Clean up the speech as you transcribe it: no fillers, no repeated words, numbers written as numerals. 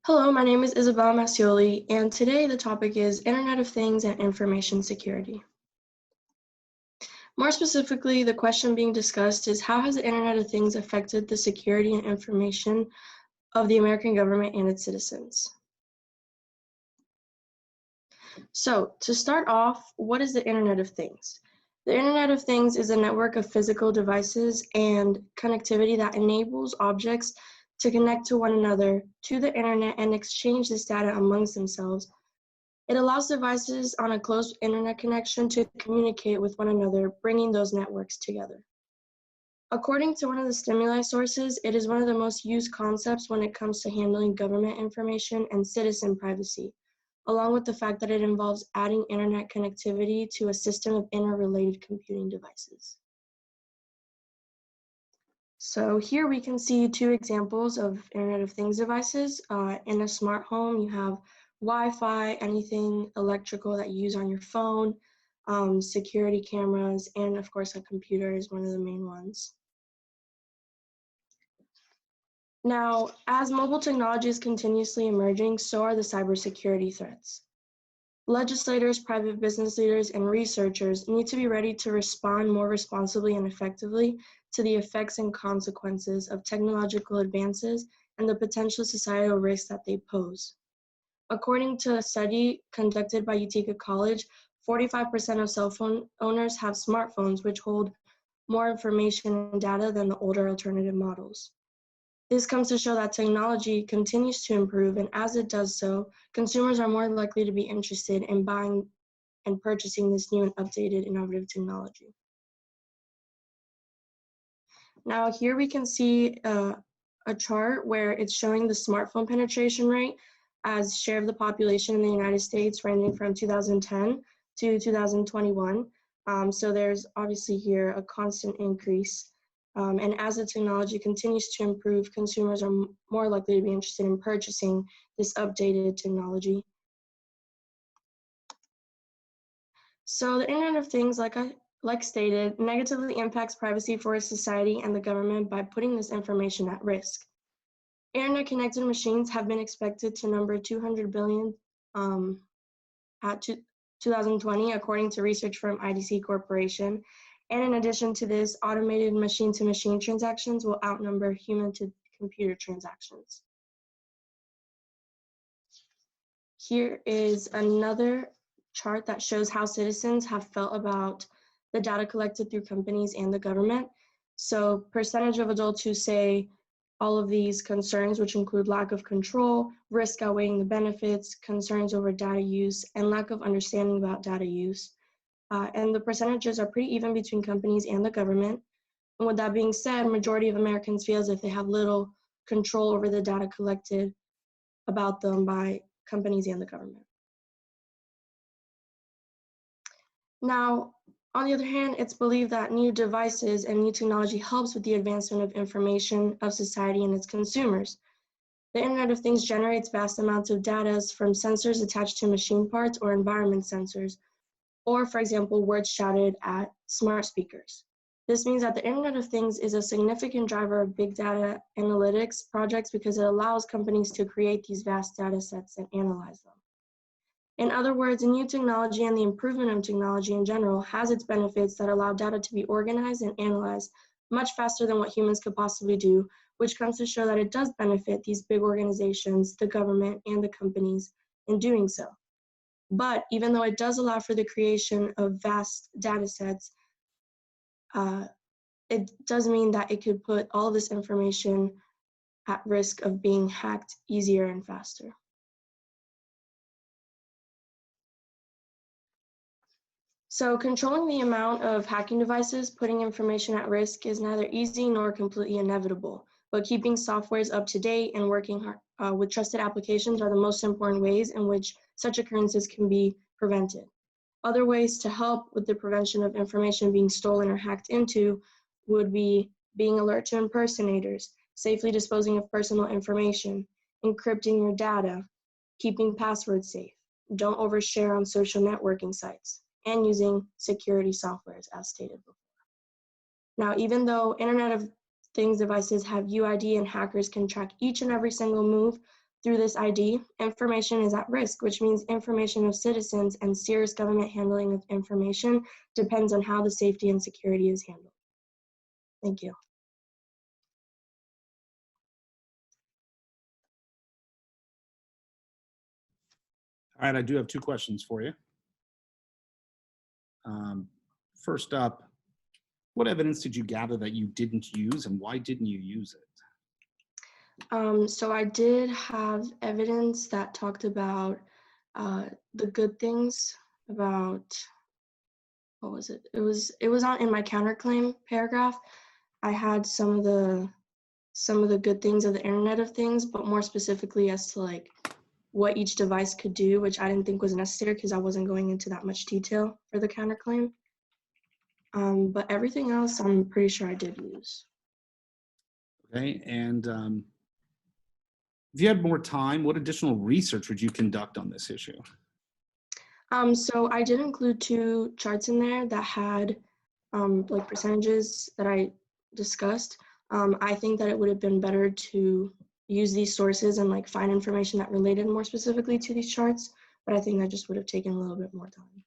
Hello, my name is Isabella Mascioli, and today the topic is Internet of Things and Information Security. More specifically, the question being discussed is how has the Internet of Things affected the security and information of the American government and its citizens? So, to start off, what is the Internet of Things? The Internet of Things is a network of physical devices and connectivity that enables objects to connect to one another to the internet and exchange this data amongst themselves. It allows devices on a closed internet connection to communicate with one another, bringing those networks together. According to one of the stimuli sources, it is one of the most used concepts when it comes to handling government information and citizen privacy, along with the fact that it involves adding internet connectivity to a system of interrelated computing devices. So here we can see two examples of Internet of Things devices. In a smart home, you have Wi-Fi, anything electrical that you use on your phone, security cameras, and of course a computer is one of the main ones. Now, as mobile technology is continuously emerging, so are the cybersecurity threats. Legislators, private business leaders, and researchers need to be ready to respond more responsibly and effectively to the effects and consequences of technological advances and the potential societal risks that they pose. According to a study conducted by Utica College, 45% of cell phone owners have smartphones, which hold more information and data than the older alternative models. This comes to show that technology continues to improve, and as it does so, consumers are more likely to be interested in buying and purchasing this new and updated innovative technology. Now here we can see a chart where it's showing the smartphone penetration rate as share of the population in the United States ranging from 2010 to 2021. So there's obviously here a constant increase. And as the technology continues to improve, consumers are more likely to be interested in purchasing this updated technology. So the Internet of Things, like stated, negatively impacts privacy for society and the government by putting this information at risk. Internet-connected machines have been expected to number 200 billion at 2020, according to research firm IDC Corporation. And in addition to this, automated machine-to-machine transactions will outnumber human-to-computer transactions. Here is another chart that shows how citizens have felt about the data collected through companies and the government. So percentage of adults who say all of these concerns, which include lack of control, risk outweighing the benefits, concerns over data use, and lack of understanding about data use. And the percentages are pretty even between companies and the government. And with that being said, majority of Americans feel as if they have little control over the data collected about them by companies and the government. Now, on the other hand, it's believed that new devices and new technology helps with the advancement of information of society and its consumers. The Internet of Things generates vast amounts of data from sensors attached to machine parts or environment sensors, or, for example, words shouted at smart speakers. This means that the Internet of Things is a significant driver of big data analytics projects because it allows companies to create these vast data sets and analyze them. In other words, new technology and the improvement of technology in general has its benefits that allow data to be organized and analyzed much faster than what humans could possibly do, which comes to show that it does benefit these big organizations, the government, and the companies in doing so. But even though it does allow for the creation of vast data sets, it does mean that it could put all of this information at risk of being hacked easier and faster. So controlling the amount of hacking devices putting information at risk is neither easy nor completely inevitable, but keeping softwares up to date and working with trusted applications are the most important ways in which such occurrences can be prevented. Other ways to help with the prevention of information being stolen or hacked into would be being alert to impersonators, safely disposing of personal information, encrypting your data, keeping passwords safe, don't overshare on social networking sites, and using security softwares as stated before. Now, even though Internet of Things devices have UID and hackers can track each and every single move Through this ID, information is at risk, which means information of citizens and serious government handling of information depends on how the safety and security is handled. Thank you. All right, I do have two questions for you. First up, what evidence did you gather that you didn't use, and why didn't you use it? So I did have evidence that talked about the good things about, what was it? It was on in my counterclaim paragraph. I had some of the good things of the Internet of Things, but more specifically as to like what each device could do, which I didn't think was necessary because I wasn't going into that much detail for the counterclaim. But everything else, I'm pretty sure I did use. Okay, and if you had more time, what additional research would you conduct on this issue? So I did include 2 charts in there that had like percentages that I discussed. I think that it would have been better to use these sources and like find information that related more specifically to these charts, but I think that just would have taken a little bit more time.